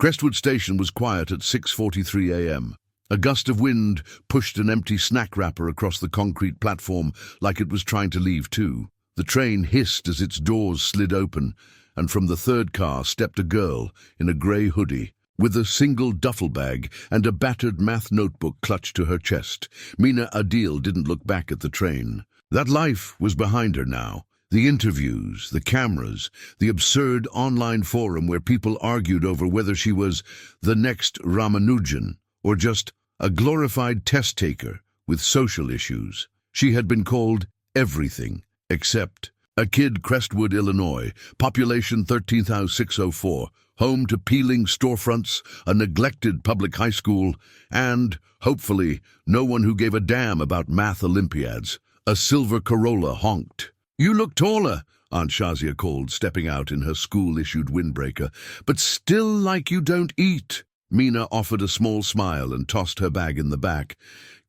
Crestwood Station was quiet at 6:43 a.m. A gust of wind pushed an empty snack wrapper across the concrete platform like it was trying to leave too. The train hissed as its doors slid open, and from the third car stepped a girl in a grey hoodie, with a single duffel bag and a battered math notebook clutched to her chest. Mina Adil didn't look back at the train. That life was behind her now. The interviews, the cameras, the absurd online forum where people argued over whether she was the next Ramanujan or just a glorified test taker with social issues. She had been called everything except a kid. Crestwood, Illinois, population 13,604, home to peeling storefronts, a neglected public high school, and, hopefully, no one who gave a damn about math Olympiads. A silver Corolla honked. "You look taller," Aunt Shazia called, stepping out in her school-issued windbreaker, "but still like you don't eat." Mina offered a small smile and tossed her bag in the back.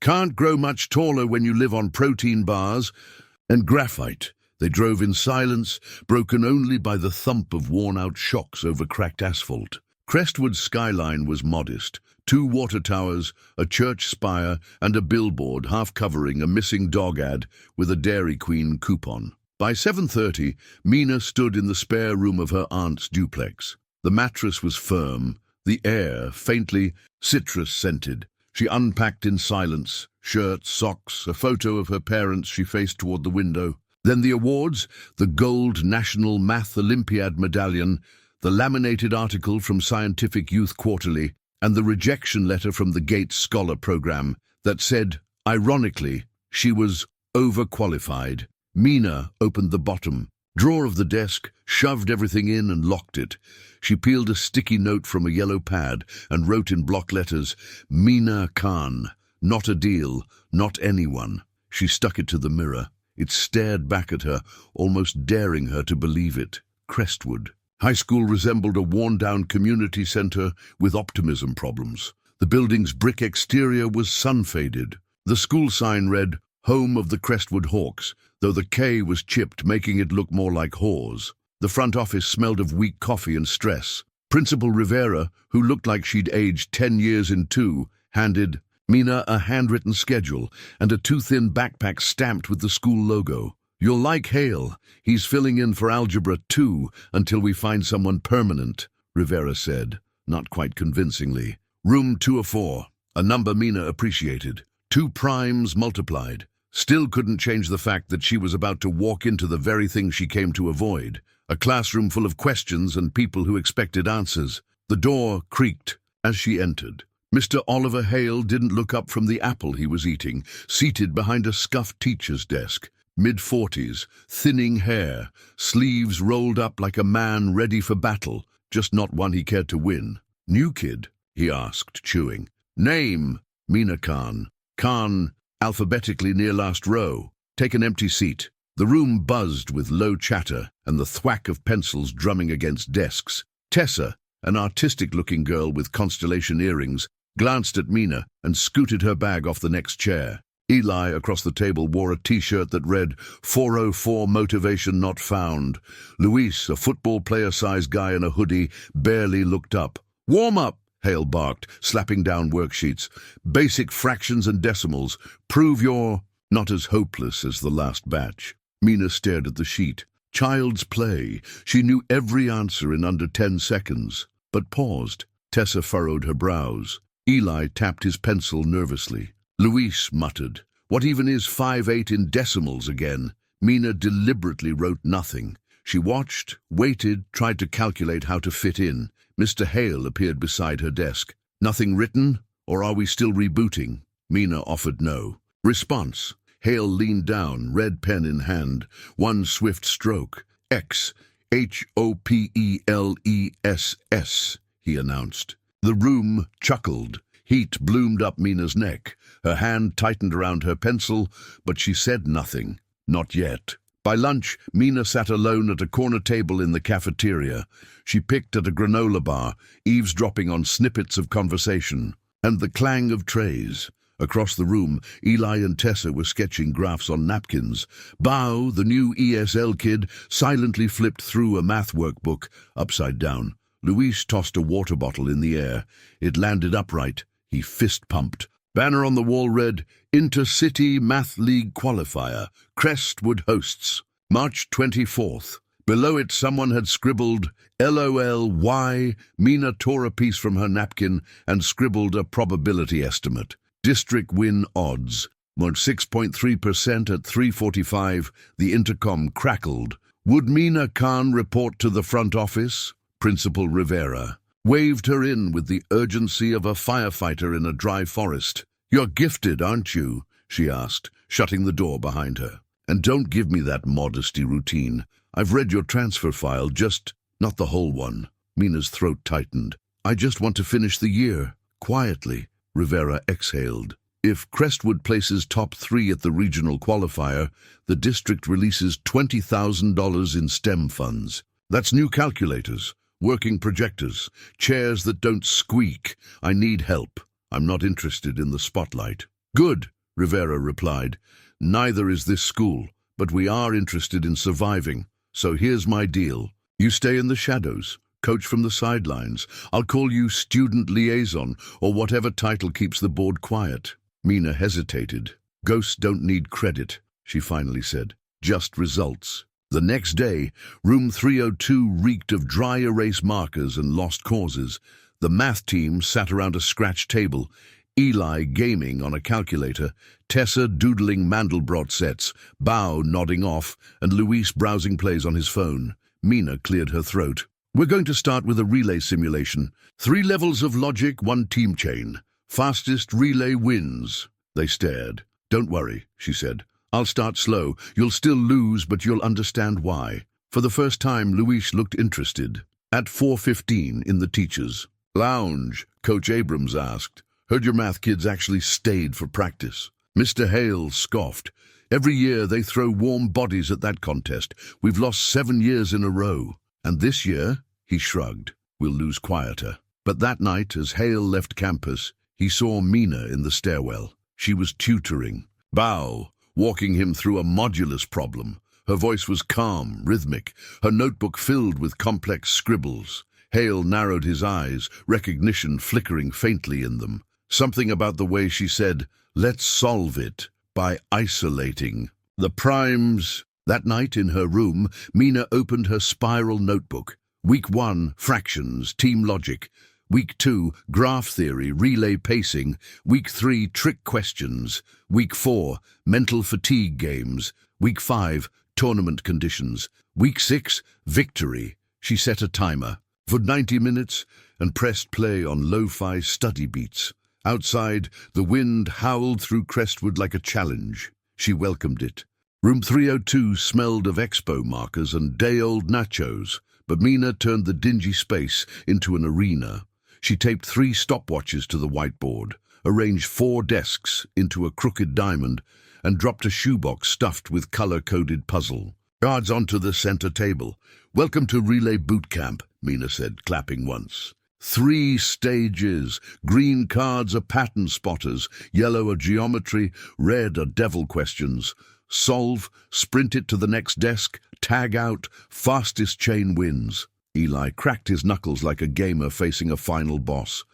"Can't grow much taller when you live on protein bars and graphite." They drove in silence, broken only by the thump of worn-out shocks over cracked asphalt. Crestwood's skyline was modest. 2 water towers, a church spire, and a billboard half-covering a missing dog ad with a Dairy Queen coupon. By 7:30, Mina stood in the spare room of her aunt's duplex. The mattress was firm, the air faintly citrus-scented. She unpacked in silence, shirts, socks, a photo of her parents. She faced toward the window. Then the awards, the gold National Math Olympiad medallion, the laminated article from Scientific Youth Quarterly, and the rejection letter from the Gates Scholar Program that said, ironically, she was overqualified. Mina opened the bottom drawer of the desk, shoved everything in and locked it. She peeled a sticky note from a yellow pad and wrote in block letters, "Mina Khan, not a deal, not anyone." She stuck it to the mirror. It stared back at her, almost daring her to believe it. Crestwood. High school resembled a worn-down community center with optimism problems. The building's brick exterior was sun-faded. The school sign read, "Home of the Crestwood Hawks," though the K was chipped, making it look more like Hawes. The front office smelled of weak coffee and stress. Principal Rivera, who looked like she'd aged 10 years in 2, handed Mina a handwritten schedule and a too-thin backpack stamped with the school logo. "You'll like Hale. He's filling in for Algebra 2 until we find someone permanent," Rivera said, not quite convincingly. Room 204, a number Mina appreciated. 2 primes multiplied. Still couldn't change the fact that she was about to walk into the very thing she came to avoid. A classroom full of questions and people who expected answers. The door creaked as she entered. Mr. Oliver Hale didn't look up from the apple he was eating, seated behind a scuffed teacher's desk. Mid-40s, thinning hair, sleeves rolled up like a man ready for battle, just not one he cared to win. "New kid?" he asked, chewing. "Name?" "Mina Khan." "Khan, alphabetically near last row. Take an empty seat." The room buzzed with low chatter and the thwack of pencils drumming against desks. Tessa, an artistic-looking girl with constellation earrings, glanced at Mina and scooted her bag off the next chair. Eli, across the table, wore a T-shirt that read, "404 Motivation Not Found." Luis, a football player-sized guy in a hoodie, barely looked up. "Warm up," Hale barked, slapping down worksheets. "Basic fractions and decimals. Prove you're not as hopeless as the last batch." Mina stared at the sheet. Child's play. She knew every answer in under 10 seconds, but paused. Tessa furrowed her brows. Eli tapped his pencil nervously. Luis muttered, "What even is 5/8 in decimals again?" Mina deliberately wrote nothing. She watched, waited, tried to calculate how to fit in. Mr. Hale appeared beside her desk. "Nothing written? Or are we still rebooting?" Mina offered no response. Hale leaned down, red pen in hand. One swift stroke. "X, HOPELESS, he announced. The room chuckled. Heat bloomed up Mina's neck. Her hand tightened around her pencil, but she said nothing. Not yet. By lunch, Mina sat alone at a corner table in the cafeteria. She picked at a granola bar, eavesdropping on snippets of conversation, and the clang of trays. Across the room, Eli and Tessa were sketching graphs on napkins. Bao, the new ESL kid, silently flipped through a math workbook, upside down. Luis tossed a water bottle in the air. It landed upright. He fist-pumped. Banner on the wall read, Intercity Math League Qualifier, Crestwood hosts, March 24th. Below it someone had scribbled, LOLY. Mina tore a piece from her napkin and scribbled a probability estimate. District win odds. 6.3% at 3:45. The intercom crackled. Would Mina Khan report to the front office? Principal Rivera waved her in with the urgency of a firefighter in a dry forest. You're gifted, aren't you? She asked, shutting the door behind her. And don't give me that modesty routine. I've read your transfer file, just not the whole one. Mina's throat tightened. I just want to finish the year. Quietly, Rivera exhaled. If Crestwood places top 3 at the regional qualifier, the district releases $20,000 in STEM funds. That's new calculators, working projectors, chairs that don't squeak. I need help. I'm not interested in the spotlight. Good, Rivera replied. Neither is this school, but we are interested in surviving. So here's my deal. You stay in the shadows, coach from the sidelines. I'll call you student liaison or whatever title keeps the board quiet. Mina hesitated. Ghosts don't need credit, she finally said. Just results. The next day, room 302 reeked of dry erase markers and lost causes. The math team sat around a scratch table, Eli gaming on a calculator, Tessa doodling Mandelbrot sets, Bao nodding off, and Luis browsing plays on his phone. Mina cleared her throat. We're going to start with a relay simulation. 3 levels of logic, 1 team chain. Fastest relay wins. They stared. Don't worry, she said. I'll start slow. You'll still lose, but you'll understand why. For the first time, Luis looked interested. At 4:15 in the teachers' lounge, Coach Abrams asked, Heard your math kids actually stayed for practice? Mr. Hale scoffed. Every year they throw warm bodies at that contest. We've lost 7 years in a row. And this year, he shrugged, we'll lose quieter. But that night, as Hale left campus, he saw Mina in the stairwell. She was tutoring Bao, walking him through a modulus problem. Her voice was calm, rhythmic, her notebook filled with complex scribbles. Hale narrowed his eyes, recognition flickering faintly in them. Something about the way she said, let's solve it by isolating the primes. That night in her room, Mina opened her spiral notebook. Week 1, fractions, team logic. Week 2, graph theory, relay pacing. Week 3, trick questions. Week 4, mental fatigue games. Week 5, tournament conditions. Week 6, victory. She set a timer for 90 minutes and pressed play on lo-fi study beats. Outside, the wind howled through Crestwood like a challenge. She welcomed it. Room 302 smelled of expo markers and day-old nachos, but Mina turned the dingy space into an arena. She taped 3 stopwatches to the whiteboard, arranged 4 desks into a crooked diamond, and dropped a shoebox stuffed with color-coded puzzle. Guards onto the center table. Welcome to Relay Boot Camp, Mina said, clapping once. 3 stages. Green cards are pattern spotters, yellow are geometry, red are devil questions. Solve, sprint it to the next desk, tag out, fastest chain wins. Eli cracked his knuckles like a gamer facing a final boss.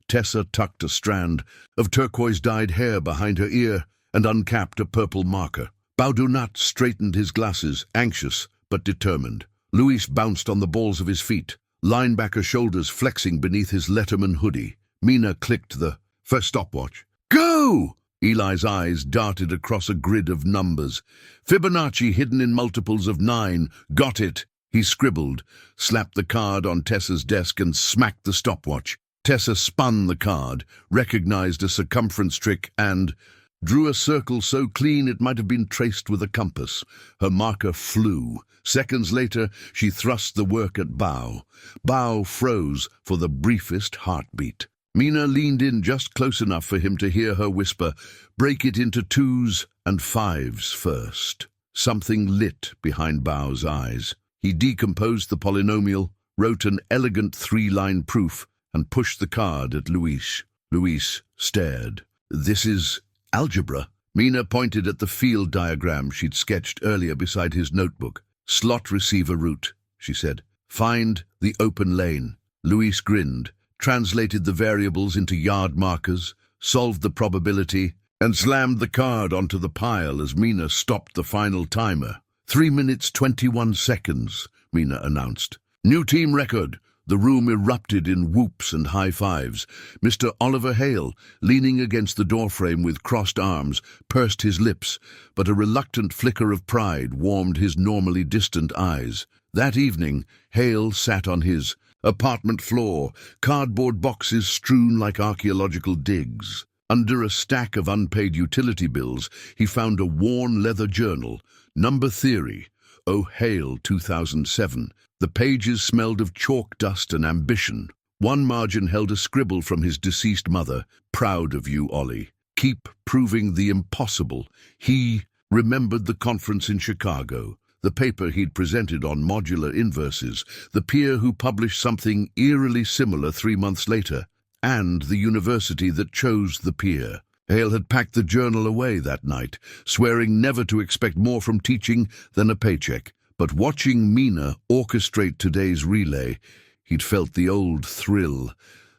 Tessa tucked a strand of turquoise-dyed hair behind her ear and uncapped a purple marker. Baudunat straightened his glasses, anxious but determined. Luis bounced on the balls of his feet, linebacker shoulders flexing beneath his Letterman hoodie. Mina clicked the first stopwatch. Go! Eli's eyes darted across a grid of numbers. Fibonacci hidden in multiples of 9. Got it. He scribbled, slapped the card on Tessa's desk and smacked the stopwatch. Tessa spun the card, recognized a circumference trick and drew a circle so clean it might have been traced with a compass. Her marker flew. Seconds later, she thrust the work at Bao. Bao froze for the briefest heartbeat. Mina leaned in just close enough for him to hear her whisper, break it into 2s and 5s first. Something lit behind Bao's eyes. He decomposed the polynomial, wrote an elegant 3-line proof, and pushed the card at Luis. Luis stared. This is algebra. Mina pointed at the field diagram she'd sketched earlier beside his notebook. Slot receiver route, she said. Find the open lane. Luis grinned, translated the variables into yard markers, solved the probability, and slammed the card onto the pile as Mina stopped the final timer. 3 minutes 21 seconds, Mina announced. New team record. The room erupted in whoops and high fives. Mr. Oliver Hale, leaning against the doorframe with crossed arms, pursed his lips, but a reluctant flicker of pride warmed his normally distant eyes. That evening, Hale sat on his apartment floor, cardboard boxes strewn like archaeological digs. Under a stack of unpaid utility bills, he found a worn leather journal, Number Theory, Hale 2007. The pages smelled of chalk dust and ambition. One margin held a scribble from his deceased mother, "Proud of you, Ollie. Keep proving the impossible." He remembered the conference in Chicago, the paper he'd presented on modular inverses, the peer who published something eerily similar 3 months later, and the university that chose the peer. Hale had packed the journal away that night, swearing never to expect more from teaching than a paycheck. But watching Mina orchestrate today's relay, he'd felt the old thrill,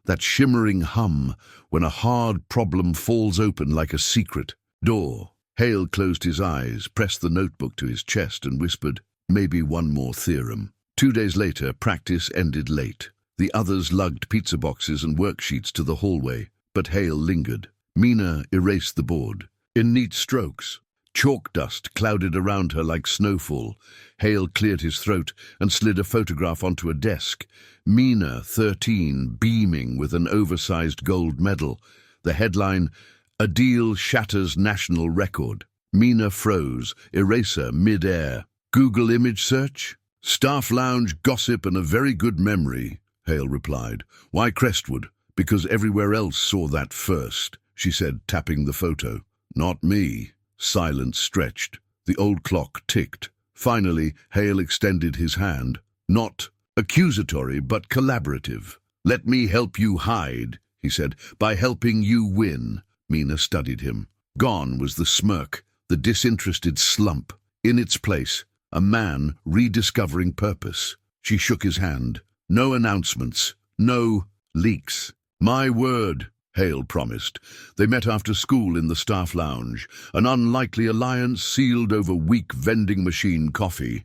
that shimmering hum when a hard problem falls open like a secret door. Hale closed his eyes, pressed the notebook to his chest and whispered, "Maybe one more theorem." 2 days later, practice ended late. The others lugged pizza boxes and worksheets to the hallway, but Hale lingered. Mina erased the board. In neat strokes, chalk dust clouded around her like snowfall. Hale cleared his throat and slid a photograph onto a desk. Mina, 13, beaming with an oversized gold medal. The headline, "Adil Shatters National Record." Mina froze, eraser mid-air. Google image search? "Staff lounge, gossip and a very good memory," Hale replied. "Why Crestwood? Because everywhere else saw that first," she said, tapping the photo. "Not me." Silence stretched. The old clock ticked. Finally, Hale extended his hand. Not accusatory, but collaborative. "Let me help you hide," he said, "by helping you win." Mina studied him. Gone was the smirk, the disinterested slump. In its place, a man rediscovering purpose. She shook his hand. "No announcements. No leaks." "My word," Hale promised. They met after school in the staff lounge, an unlikely alliance sealed over weak vending machine coffee.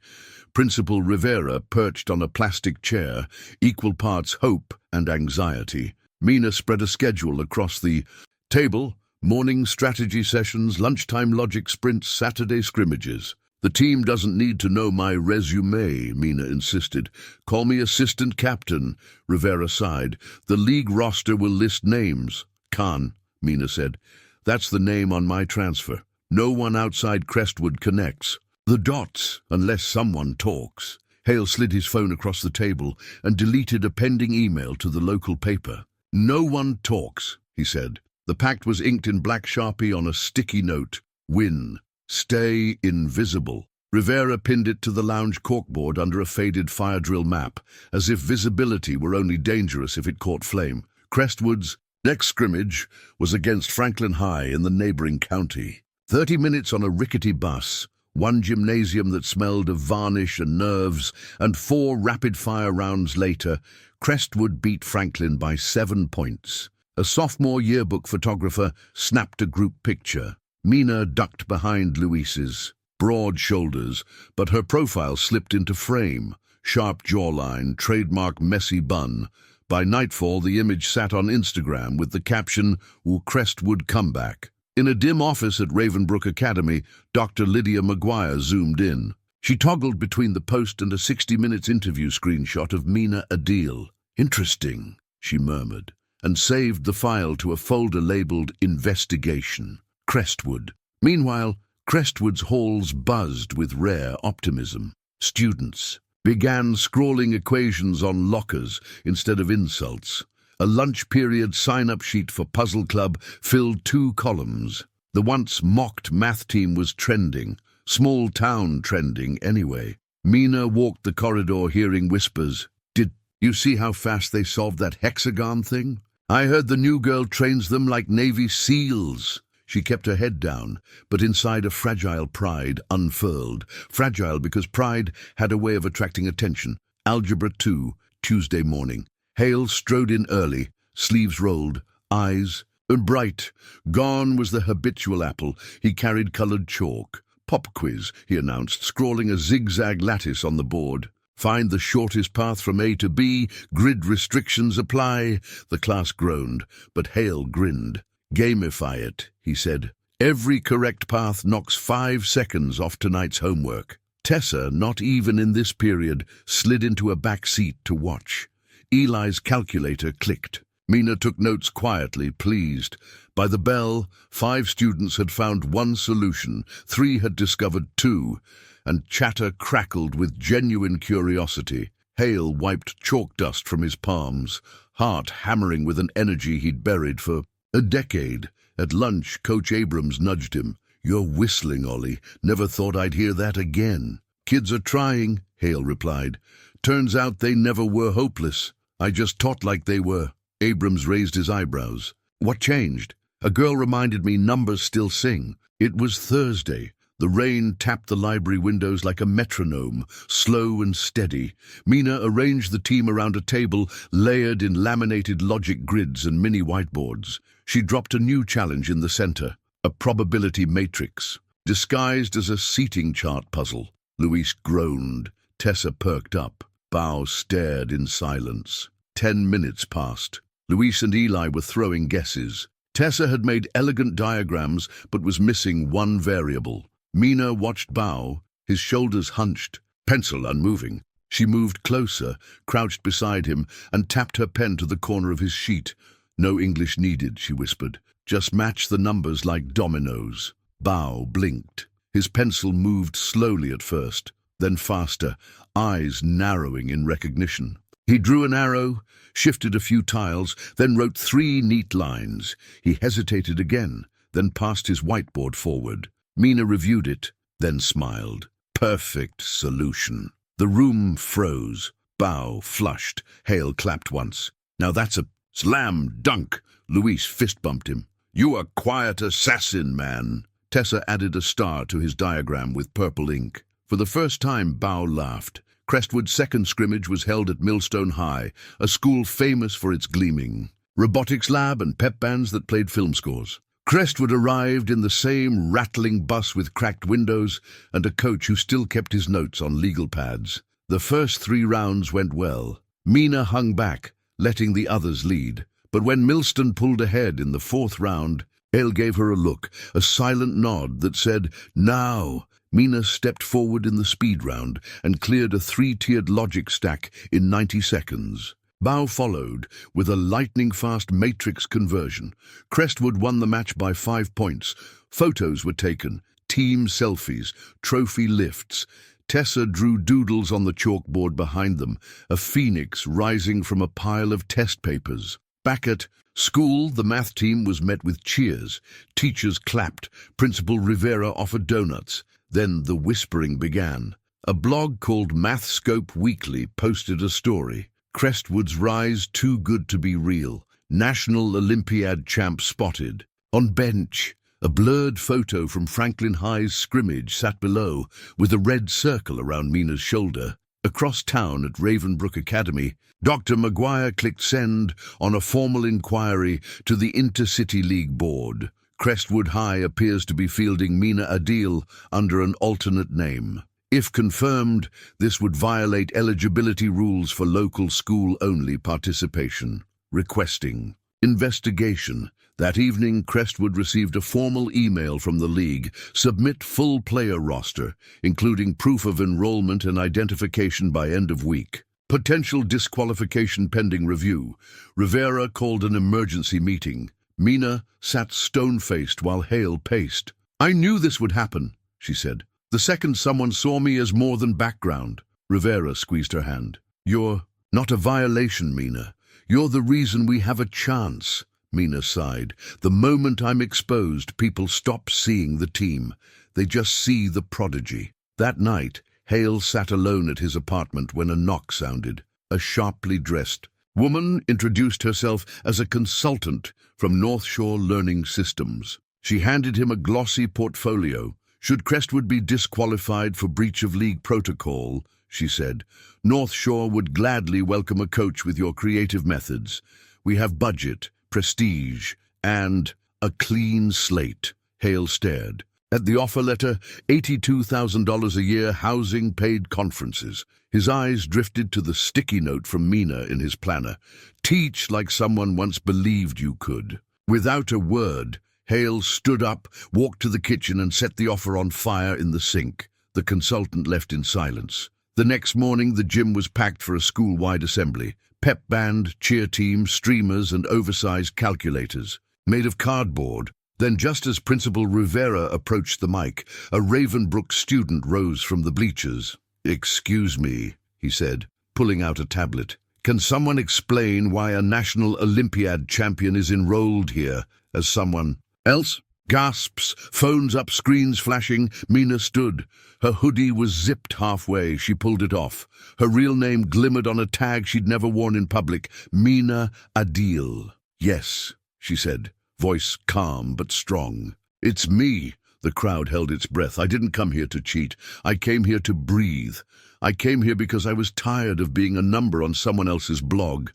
Principal Rivera perched on a plastic chair, equal parts hope and anxiety. Mina spread a schedule across the table: morning strategy sessions, lunchtime logic sprints, Saturday scrimmages. "The team doesn't need to know my resume," Mina insisted. "Call me assistant captain," Rivera sighed. "The league roster will list names." "Khan," Mina said. "That's the name on my transfer. No one outside Crestwood connects. The dots, unless someone talks." Hale slid his phone across the table and deleted a pending email to the local paper. "No one talks," he said. The pact was inked in black Sharpie on a sticky note. "Win. Stay invisible." Rivera pinned it to the lounge corkboard under a faded fire drill map, as if visibility were only dangerous if it caught flame. Crestwood's next scrimmage was against Franklin High in the neighboring county. 30 minutes on a rickety bus, one gymnasium that smelled of varnish and nerves, and 4 rapid-fire rounds later, Crestwood beat Franklin by 7 points. A sophomore yearbook photographer snapped a group picture. Mina ducked behind Luis's broad shoulders, but her profile slipped into frame. Sharp jawline, trademark messy bun. By nightfall, the image sat on Instagram with the caption, "Will Crestwood come back?" In a dim office at Ravenbrook Academy, Dr. Lydia Maguire zoomed in. She toggled between the post and a 60 minutes interview screenshot of Mina Adil. "Interesting," she murmured, and saved the file to a folder labeled Investigation. Crestwood. Meanwhile, Crestwood's halls buzzed with rare optimism. Students began scrawling equations on lockers instead of insults. A lunch period sign-up sheet for Puzzle Club filled 2 columns. The once mocked math team was trending, small town trending anyway. Mina walked the corridor hearing whispers. "Did you see how fast they solved that hexagon thing? I heard the new girl trains them like Navy SEALs." She kept her head down, but inside a fragile pride unfurled. Fragile because pride had a way of attracting attention. Algebra 2, Tuesday morning. Hale strode in early, sleeves rolled, eyes bright. Gone was the habitual apple. He carried coloured chalk. "Pop quiz," he announced, scrawling a zigzag lattice on the board. "Find the shortest path from A to B. Grid restrictions apply." The class groaned, but Hale grinned. "Gamify it," he said. "Every correct path knocks 5 seconds off tonight's homework." Tessa, not even in this period, slid into a back seat to watch. Eli's calculator clicked. Mina took notes quietly, pleased. By the bell, 5 students had found 1 solution, 3 had discovered 2, and chatter crackled with genuine curiosity. Hale wiped chalk dust from his palms, heart hammering with an energy he'd buried for a decade. At lunch, Coach Abrams nudged him. "You're whistling, Ollie. Never thought I'd hear that again." "Kids are trying," Hale replied. "Turns out they never were hopeless. I just taught like they were." Abrams raised his eyebrows. "What changed?" "A girl reminded me numbers still sing." It was Thursday. The rain tapped the library windows like a metronome, slow and steady. Mina arranged the team around a table layered in laminated logic grids and mini whiteboards. She dropped a new challenge in the center, a probability matrix, disguised as a seating chart puzzle. Luis groaned. Tessa perked up. Bao stared in silence. 10 minutes passed. Luis and Eli were throwing guesses. Tessa had made elegant diagrams but was missing one variable. Mina watched Bao, his shoulders hunched, pencil unmoving. She moved closer, crouched beside him, and tapped her pen to the corner of his sheet. "No English needed," she whispered. "Just match the numbers like dominoes." Bao blinked. His pencil moved slowly at first, then faster, eyes narrowing in recognition. He drew an arrow, shifted a few tiles, then wrote 3 neat lines. He hesitated again, then passed his whiteboard forward. Mina reviewed it, then smiled. Perfect solution. The room froze. Bao flushed. Hale clapped once. "Now that's a slam dunk." Luis fist-bumped him. "You a quiet assassin, man." Tessa added a star to his diagram with purple ink. For the first time, Bao laughed. Crestwood's second scrimmage was held at Millstone High, a school famous for its gleaming robotics lab and pep bands that played film scores. Crestwood arrived in the same rattling bus with cracked windows and a coach who still kept his notes on legal pads. The first 3 rounds went well. Mina hung back, letting the others lead. But when Millstone pulled ahead in the 4th round, Hale gave her a look, a silent nod that said, "Now." Mina stepped forward in the speed round and cleared a 3-tiered logic stack in 90 seconds. Bao followed with a lightning-fast matrix conversion. Crestwood won the match by 5 points. Photos were taken, team selfies, trophy lifts. Tessa drew doodles on the chalkboard behind them, a phoenix rising from a pile of test papers. Back at school, the math team was met with cheers. Teachers clapped. Principal Rivera offered donuts. Then the whispering began. A blog called MathScope Weekly posted a story. Crestwood's rise too good to be real. National Olympiad champ spotted. On bench, a blurred photo from Franklin High's scrimmage sat below, with a red circle around Mina's shoulder. Across town at Ravenbrook Academy, Dr. Maguire clicked send on a formal inquiry to the Intercity League board. Crestwood High appears to be fielding Mina Adil under an alternate name. If confirmed, this would violate eligibility rules for local school-only participation. Requesting investigation. That evening, Crestwood received a formal email from the league. Submit full player roster, including proof of enrollment and identification by end of week. Potential disqualification pending review. Rivera called an emergency meeting. Mina sat stone-faced while Hale paced. "I knew this would happen," she said. "The second someone saw me as more than background." Rivera squeezed her hand. "You're not a violation, Mina. You're the reason we have a chance." Mina sighed. "The moment I'm exposed, people stop seeing the team. They just see the prodigy." That night, Hale sat alone at his apartment when a knock sounded. A sharply dressed woman introduced herself as a consultant from North Shore Learning Systems. She handed him a glossy portfolio. Should Crestwood be disqualified for breach of league protocol, she said. "North Shore would gladly welcome a coach with your creative methods. We have budget, prestige, and a clean slate." Hale stared. At the offer letter, $82,000 a year, housing, paid conferences. His eyes drifted to the sticky note from Mina in his planner. "Teach like someone once believed you could." Without a word, Hale stood up, walked to the kitchen and set the offer on fire in the sink. The consultant left in silence. The next morning, the gym was packed for a school-wide assembly. Pep band, cheer team, streamers and oversized calculators. Made of cardboard. Then just as Principal Rivera approached the mic, a Ravenbrook student rose from the bleachers. "Excuse me," he said, pulling out a tablet. "Can someone explain why a national Olympiad champion is enrolled here?" As someone else gasps, phones up, screens flashing, Mina stood. Her hoodie was zipped halfway. She pulled it off. Her real name glimmered on a tag she'd never worn in public. Mina Adil. "Yes," she said, voice calm but strong. "It's me." The crowd held its breath. "I didn't come here to cheat. I came here to breathe. I came here because I was tired of being a number on someone else's blog.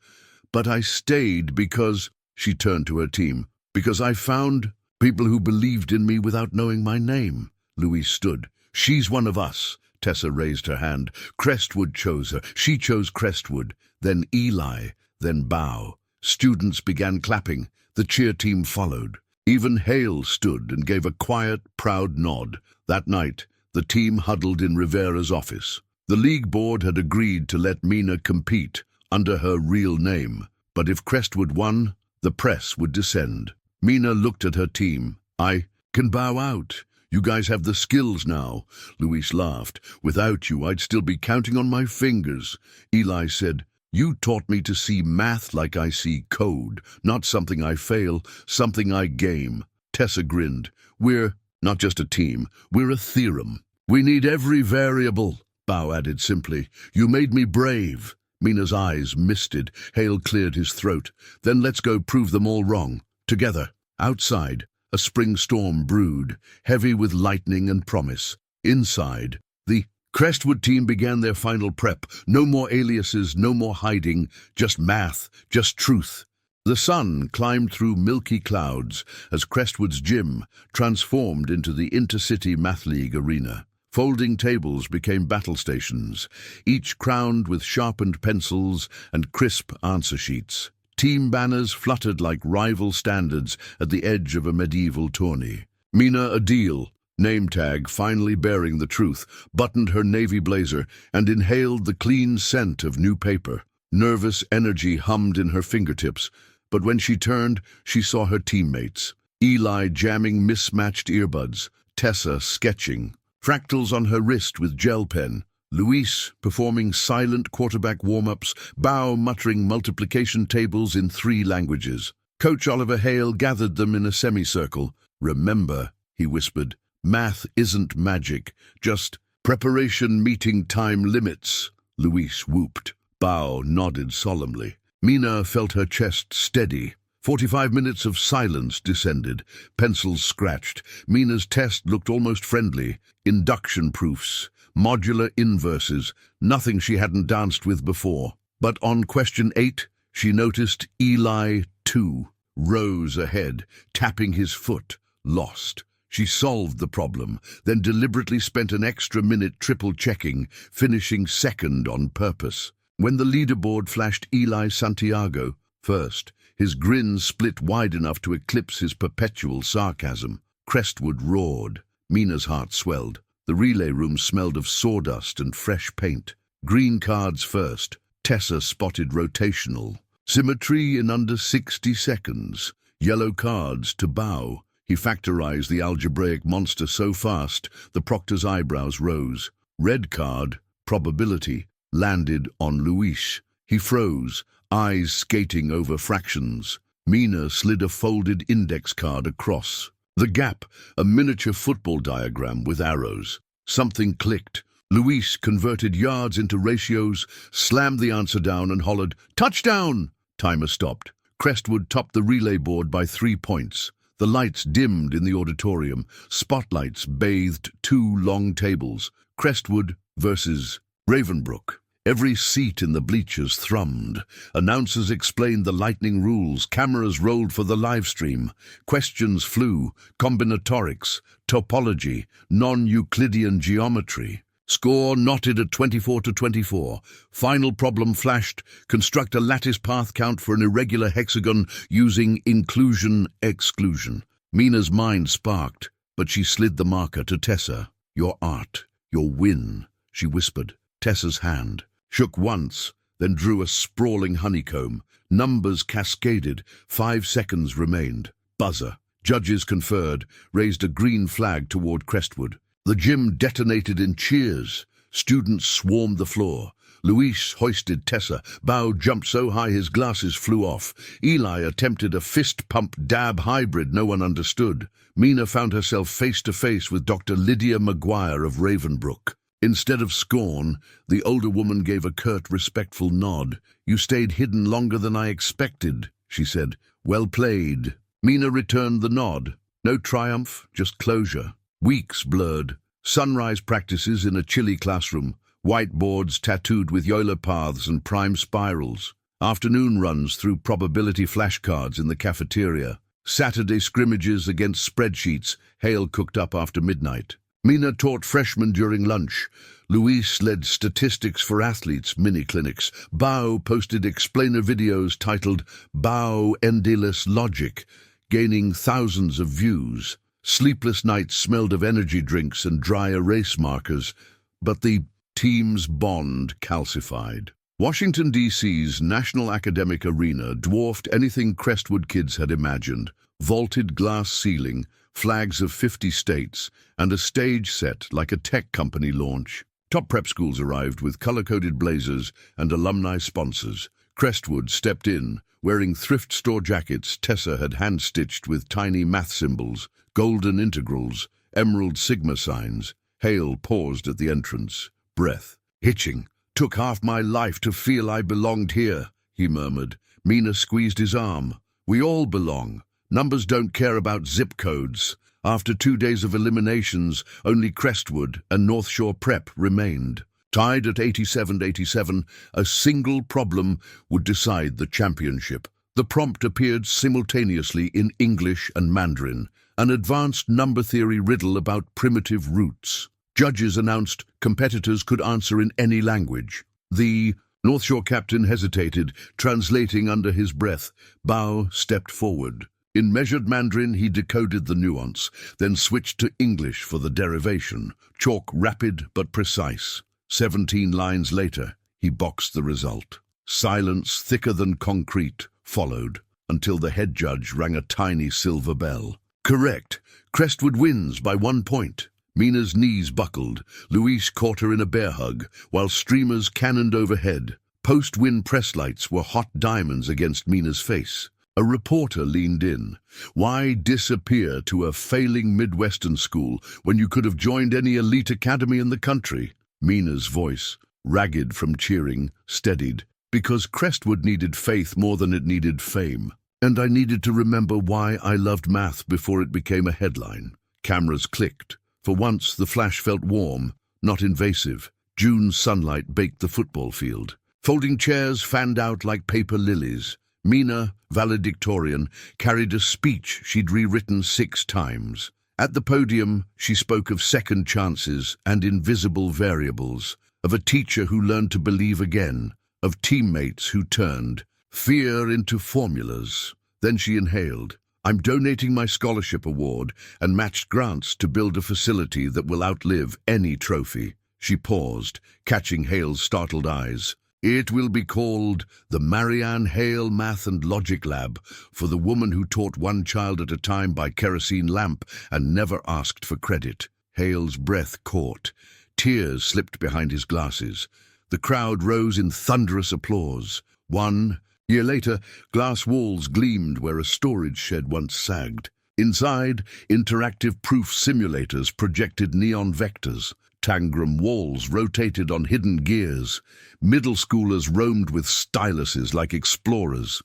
But I stayed because," she turned to her team, "because I found people who believed in me without knowing my name." Louise stood. "She's one of us." Tessa raised her hand. "Crestwood chose her. She chose Crestwood. Then Eli. Then Bow." Students began clapping. The cheer team followed. Even Hale stood and gave a quiet, proud nod. That night, the team huddled in Rivera's office. The league board had agreed to let Mina compete under her real name. But if Crestwood won, the press would descend. Mina looked at her team. "I can bow out. You guys have the skills now." Louise laughed. "Without you, I'd still be counting on my fingers." Eli said, "You taught me to see math like I see code, not something I fail, something I game." Tessa grinned. "We're not just a team, we're a theorem. We need every variable." Bow added simply, "You made me brave." Mina's eyes misted. Hale cleared his throat. "Then let's go prove them all wrong. Together." Outside, a spring storm brewed, heavy with lightning and promise. Inside, the Crestwood team began their final prep. No more aliases, no more hiding, just math, just truth. The sun climbed through milky clouds as Crestwood's gym transformed into the Intercity Math League arena. Folding tables became battle stations, each crowned with sharpened pencils and crisp answer sheets. Team banners fluttered like rival standards at the edge of a medieval tourney. Mina Adil, name tag finally bearing the truth, buttoned her navy blazer and inhaled the clean scent of new paper. Nervous energy hummed in her fingertips, but when she turned, she saw her teammates. Eli jamming mismatched earbuds, Tessa sketching, fractals on her wrist with gel pen, Luis performing silent quarterback warm-ups, Bow muttering multiplication tables in 3 languages. Coach Oliver Hale gathered them in a semicircle. "Remember," he whispered, "math isn't magic, just preparation meeting time limits." Luis whooped. Bow nodded solemnly. Mina felt her chest steady. 45 minutes of silence descended. Pencils scratched. Mina's test looked almost friendly. Induction proofs, modular inverses, nothing she hadn't danced with before. But on question 8, she noticed Eli, too, rose ahead, tapping his foot, lost. She solved the problem, then deliberately spent an extra minute triple-checking, finishing second on purpose. When the leaderboard flashed Eli Santiago first, his grin split wide enough to eclipse his perpetual sarcasm. Crestwood roared. Mina's heart swelled. The relay room smelled of sawdust and fresh paint. Green cards first. Tessa spotted rotational. Symmetry in under 60 seconds. Yellow cards to Bow. He factorized the algebraic monster so fast, the proctor's eyebrows rose. Red card, probability, landed on Luis. He froze, eyes skating over fractions. Mina slid a folded index card across. The gap, a miniature football diagram with arrows. Something clicked. Luis converted yards into ratios, slammed the answer down and hollered, "Touchdown!" Timer stopped. Crestwood topped the relay board by 3 points. The lights dimmed in the auditorium. Spotlights bathed 2 long tables. Crestwood versus Ravenbrook. Every seat in the bleachers thrummed. Announcers explained the lightning rules. Cameras rolled for the live stream. Questions flew. Combinatorics, topology, non-Euclidean geometry. Score knotted at 24-24. Final problem flashed. Construct a lattice path count for an irregular hexagon using inclusion-exclusion. Mina's mind sparked, but she slid the marker to Tessa. Your art, your win, she whispered. Tessa's hand shook once, then drew a sprawling honeycomb. Numbers cascaded. 5 seconds remained. Buzzer. Judges conferred, raised a green flag toward Crestwood. The gym detonated in cheers. Students swarmed the floor. Luis hoisted Tessa. Bao jumped so high his glasses flew off. Eli attempted a fist-pump dab hybrid no one understood. Mina found herself face-to-face with Dr. Lydia Maguire of Ravenbrook. Instead of scorn, the older woman gave a curt, respectful nod. You stayed hidden longer than I expected, she said. Well played. Mina returned the nod. No triumph, just closure. Weeks blurred. Sunrise practices in a chilly classroom. Whiteboards tattooed with Euler paths and prime spirals. Afternoon runs through probability flashcards in the cafeteria. Saturday scrimmages against spreadsheets, Hale cooked up after midnight. Mina taught freshmen during lunch. Luis led statistics for athletes mini-clinics. Bao posted explainer videos titled Bao Endless Logic, gaining thousands of views. Sleepless nights smelled of energy drinks and dry erase markers, but the team's bond calcified. Washington, D.C.'s National Academic Arena dwarfed anything Crestwood kids had imagined. Vaulted glass ceiling, flags of 50 states, and a stage set like a tech company launch. Top prep schools arrived with color-coded blazers and alumni sponsors. Crestwood stepped in, wearing thrift store jackets Tessa had hand-stitched with tiny math symbols, golden integrals, emerald sigma signs. Hale paused at the entrance. Breath hitching. Took half my life to feel I belonged here, he murmured. Mina squeezed his arm. We all belong. Numbers don't care about zip codes. After 2 days of eliminations, only Crestwood and North Shore Prep remained. Tied at 87-87, a single problem would decide the championship. The prompt appeared simultaneously in English and Mandarin, an advanced number theory riddle about primitive roots. Judges announced competitors could answer in any language. The North Shore captain hesitated, translating under his breath. Bao stepped forward. In measured Mandarin, he decoded the nuance, then switched to English for the derivation. Chalk rapid but precise. 17 lines later, he boxed the result. Silence thicker than concrete followed, until the head judge rang a tiny silver bell. Correct. Crestwood wins by 1 point. Mina's knees buckled. Luis caught her in a bear hug, while streamers cannoned overhead. Post-win press lights were hot diamonds against Mina's face. A reporter leaned in. Why disappear to a failing Midwestern school when you could have joined any elite academy in the country? Mina's voice, ragged from cheering, steadied. Because Crestwood needed faith more than it needed fame. And I needed to remember why I loved math before it became a headline. Cameras clicked. For once, the flash felt warm, not invasive. June sunlight baked the football field. Folding chairs fanned out like paper lilies. Mina, valedictorian, carried a speech she'd rewritten 6 times. At the podium, she spoke of second chances and invisible variables, of a teacher who learned to believe again, of teammates who turned fear into formulas. Then she inhaled. I'm donating my scholarship award and matched grants to build a facility that will outlive any trophy. She paused, catching Hale's startled eyes. It will be called the Marianne Hale Math and Logic Lab for the woman who taught 1 child at a time by kerosene lamp and never asked for credit. Hale's breath caught. Tears slipped behind his glasses. The crowd rose in thunderous applause. 1 year later, glass walls gleamed where a storage shed once sagged. Inside, interactive proof simulators projected neon vectors. Tangram walls rotated on hidden gears. Middle schoolers roamed with styluses like explorers.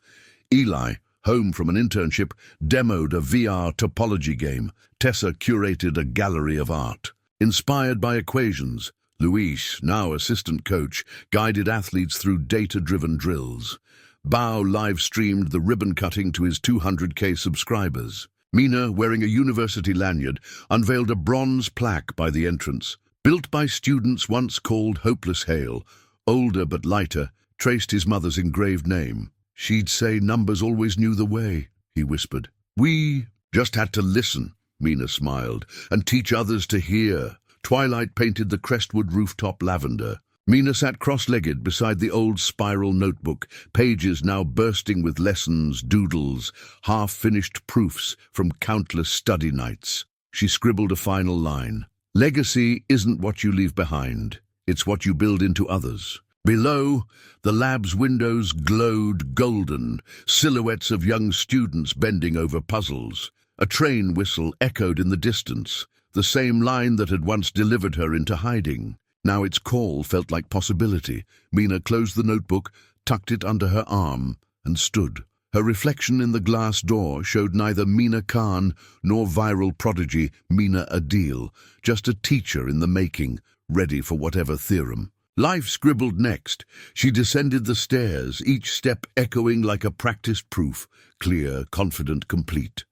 Eli, home from an internship, demoed a VR topology game. Tessa curated a gallery of art. Inspired by equations, Luis, now assistant coach, guided athletes through data-driven drills. Bao live-streamed the ribbon cutting to his 200K subscribers. Mina, wearing a university lanyard, unveiled a bronze plaque by the entrance. Built by students once called Hopeless Hale, older but lighter, traced his mother's engraved name. "She'd say numbers always knew the way," he whispered. "We just had to listen," Mina smiled, "and teach others to hear." Twilight painted the Crestwood rooftop lavender. Mina sat cross-legged beside the old spiral notebook, pages now bursting with lessons, doodles, half-finished proofs from countless study nights. She scribbled a final line. "Legacy isn't what you leave behind. It's what you build into others." Below, the lab's windows glowed golden, silhouettes of young students bending over puzzles. A train whistle echoed in the distance, the same line that had once delivered her into hiding. Now its call felt like possibility. Mina closed the notebook, tucked it under her arm, and stood. Her reflection in the glass door showed neither Mina Khan nor viral prodigy Mina Adil, just a teacher in the making, ready for whatever theorem. Life scribbled next. She descended the stairs, each step echoing like a practiced proof, clear, confident, complete.